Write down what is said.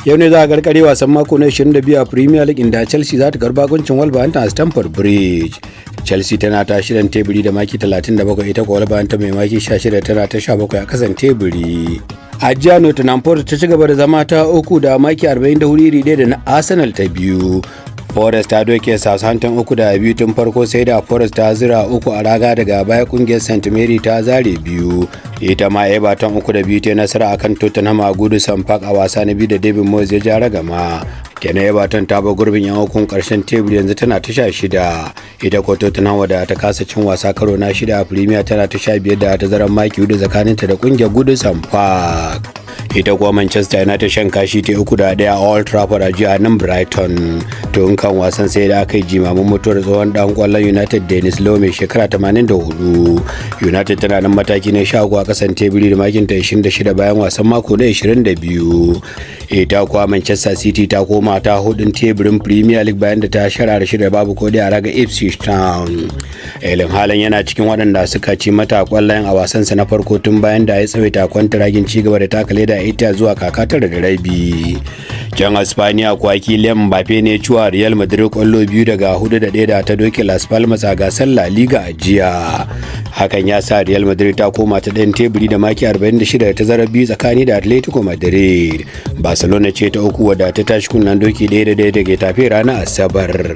Yau ne za a karkare wasan mako na 22 a Premier League inda Chelsea za ta karba guncin Wolverhampton a Stamford Bridge. Chelsea tana ta shirin teburi da maki 37, ita kuwa Wolverhampton mai maki 16 tana ta 17 a kasan teburi. A jiya Nottingham Forest ta ci gaba da zama ta uku da maki 44 iri ɗaya da na Arsenal ta biyu. Forest ta doke Southampton 3-2 tun farko, sai da Forest ta zira 3 a raga, daga baya kungiyar St Mary ta zare 2. Ita ma Everton 3-2 ta nasara akan Tottenham a Goodison Park a wasa na biyu da David Moyes ya ja ragama. Kenan Everton ta bar gurbin yan hukun karshen tebur yanzu tana ta 16. Ita ko Tottenham wadda ta kasa cin wasa karo na 6 a Premier tana ta 15 da tazarar maki 4 tsakaninta da kungiyar Goodison Park. Ita kuwa Manchester United shan kashi ta 3-1 a Old Trafford a jiya nan Brighton. To in kan wasan sai da aka yi jimamin mutuwar tsohon dan kwallon United Dennis Law mai shekara 84. United tana nan mataki na 13 a kasan teburi da makin ta 26 bayan wasan mako na 22. Ita kuwa Manchester City ta koma ta hudun teburin Premier League bayan da ta shara shida babu kodi a raga Ipswich Town. Erling Haaland yana cikin waɗanda suka ci mata kwallayen a wasansa na farko tun bayan da ya tsawaita kwantiragin cigaba da takale da ita zuwa kaka 9 da rabi. Jan Espanya kuwa Kylian Mbappe ne ciwa Real Madrid kwallo 2 daga 4-1 da ta doke Las Palmas a gasar La Liga a jiya. Hakan ya sa Real Madrid ta koma ta ɗayan teburi da maki 46 da tazarar biyu tsakani da Atletico Madrid. Barcelona ce ta uku wadda ta tashi kunnen doki 1-1 da Getafe ranar Asabar.